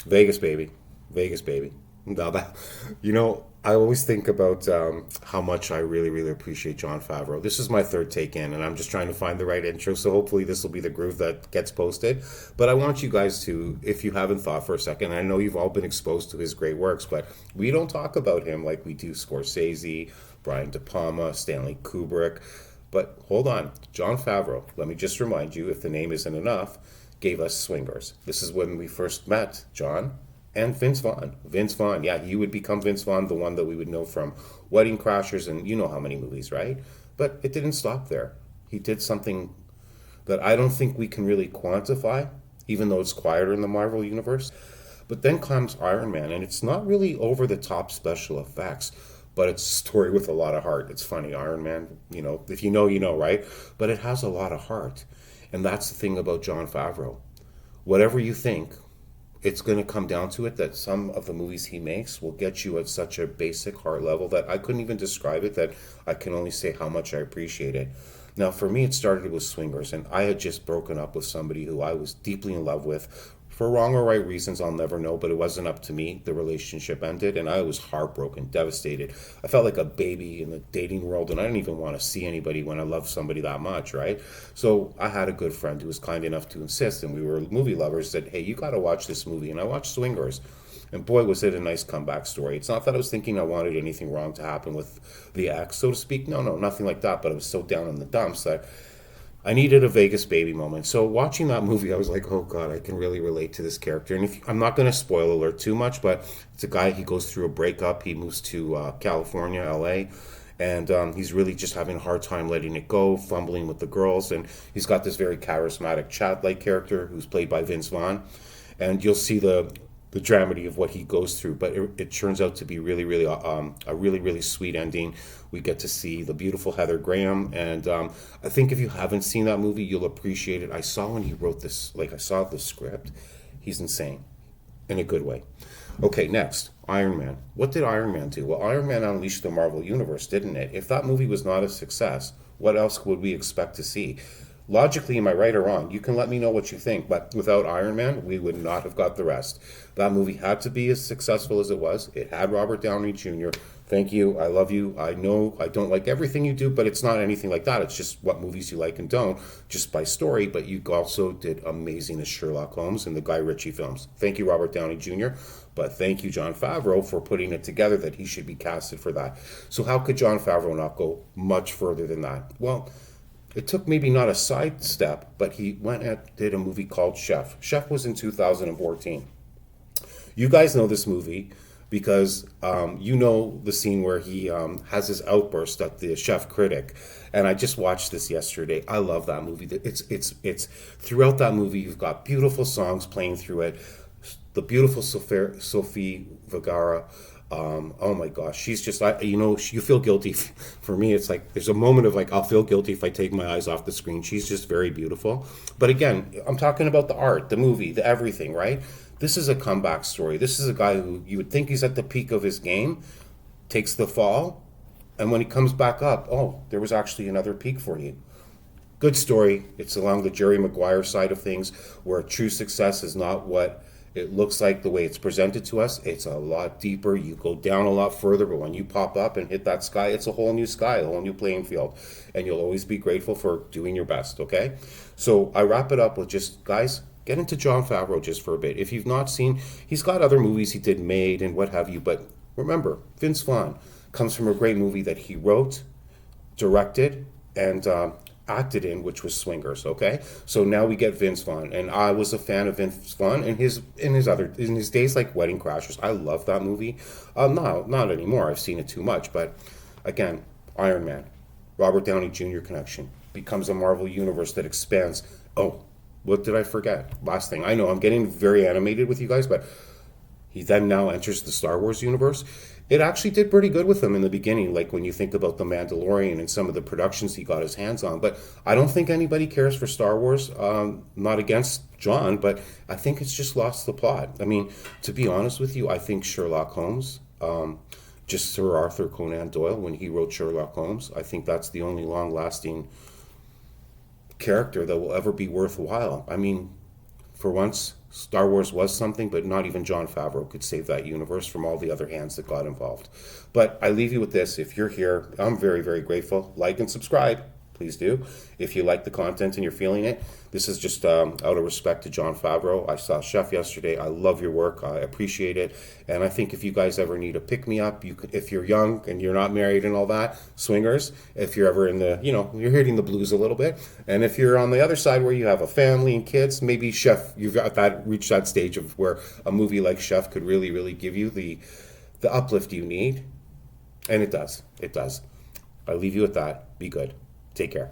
Vegas, baby. Vegas, baby. Now that, I always think about how much I really, really appreciate Jon Favreau. This is my third take in, and I'm just trying to find the right intro. So hopefully this will be the groove that gets posted. But I want you guys to, if you haven't thought for a second, I know you've all been exposed to his great works, but we don't talk about him like we do Scorsese, Brian De Palma, Stanley Kubrick. But hold on, Jon Favreau. Let me just remind you, if the name isn't enough, gave us Swingers. This is when we first met John and Vince Vaughn. Vince Vaughn, yeah, he would become Vince Vaughn, the one that we would know from Wedding Crashers and you know how many movies, right? But it didn't stop there. He did something that I don't think we can really quantify, even though it's quieter in the Marvel universe. But then comes Iron Man, and it's not really over the top special effects, but it's a story with a lot of heart. It's funny, Iron Man, if you know, you know, right? But it has a lot of heart. And that's the thing about Jon Favreau. Whatever you think, it's going to come down to it that some of the movies he makes will get you at such a basic heart level that I couldn't even describe it, that I can only say how much I appreciate it. Now, for me, it started with Swingers, and I had just broken up with somebody who I was deeply in love with. For wrong or right reasons, I'll never know, but it wasn't up to me. The relationship ended, and I was heartbroken, devastated. I felt like a baby in the dating world, and I didn't even want to see anybody when I love somebody that much, right? So I had a good friend who was kind enough to insist, and we were movie lovers, said, hey, you got to watch this movie. And I watched Swingers. And boy, was it a nice comeback story. It's not that I was thinking I wanted anything wrong to happen with the ex, so to speak. No, nothing like that. But I was so down in the dumps that I needed a Vegas baby moment. So watching that movie, I was like, oh God, I can really relate to this character. And I'm not going to spoil alert too much, but it's a guy, he goes through a breakup. He moves to California, LA. And he's really just having a hard time letting it go, fumbling with the girls. And he's got this very charismatic Chad-like character who's played by Vince Vaughn. And you'll see the dramedy of what he goes through, but it turns out to be really, really a really, really sweet ending. We get to see the beautiful Heather Graham, and I think if you haven't seen that movie, you'll appreciate it. I saw when he wrote this, like I saw the script. He's insane, in a good way. Okay, next, Iron Man. What did Iron Man do? Well, Iron Man unleashed the Marvel Universe, didn't it? If that movie was not a success, what else would we expect to see? Logically, am I right or wrong? You can let me know what you think, but without Iron Man, we would not have got the rest. That movie had to be as successful as it was. It had Robert Downey Jr. Thank you. I love you. I know I don't like everything you do, but it's not anything like that. It's just what movies you like and don't, just by story. But you also did amazing as Sherlock Holmes in the Guy Ritchie films. Thank you, Robert Downey Jr., but thank you, Jon Favreau, for putting it together that he should be casted for that. So how could Jon Favreau not go much further than that? Well, it took maybe not a sidestep, but he went and did a movie called Chef. Chef was in 2014. You guys know this movie because you know the scene where he has his outburst at the chef critic, and I just watched this yesterday. I love that movie. It's throughout that movie you've got beautiful songs playing through it. The beautiful Sophie Vergara. Oh my gosh, she's just, you feel guilty. For me, it's like there's a moment of like, I'll feel guilty if I take my eyes off the screen. She's just very beautiful. But again, I'm talking about the art, the movie, the everything, right? This is a comeback story. This is a guy who you would think he's at the peak of his game, takes the fall, and when he comes back up, oh, there was actually another peak for you. Good story. It's along the Jerry Maguire side of things, where true success is not what it looks like the way it's presented to us. It's a lot deeper. You go down a lot further, but when you pop up and hit that sky, it's a whole new sky, a whole new playing field. And you'll always be grateful for doing your best, okay? So I wrap it up with just, guys, get into Jon Favreau just for a bit. If you've not seen, he's got other movies he did made and what have you, but remember, Vince Vaughn comes from a great movie that he wrote, directed, and acted in, which was Swingers. Okay, so now we get Vince Vaughn, and I was a fan of Vince Vaughn in his days like Wedding Crashers. I love that movie. No, not anymore. I've seen it too much. But again, Iron Man, Robert Downey Jr. connection becomes a Marvel universe that expands. Oh, what did I forget? Last thing, I know I'm getting very animated with you guys, but he then now enters the Star Wars universe. It actually did pretty good with him in the beginning, like when you think about The Mandalorian and some of the productions he got his hands on. But I don't think anybody cares for Star Wars. Not against John, but I think it's just lost the plot. I mean, to be honest with you, I think Sherlock Holmes, just Sir Arthur Conan Doyle, when he wrote Sherlock Holmes, I think that's the only long-lasting character that will ever be worthwhile. I mean, For once, Star Wars was something, but not even Jon Favreau could save that universe from all the other hands that got involved. But I leave you with this. If you're here, I'm very, very grateful. Like and subscribe. Please do. If you like the content and you're feeling it, this is just out of respect to Jon Favreau. I saw Chef yesterday. I love your work. I appreciate it. And I think if you guys ever need a pick-me-up, you could, if you're young and you're not married and all that, swingers, if you're ever in the, you're hitting the blues a little bit. And if you're on the other side where you have a family and kids, maybe Chef, you've got that, reached that stage of where a movie like Chef could really, really give you the uplift you need. And it does. It does. I leave you with that. Be good. Take care.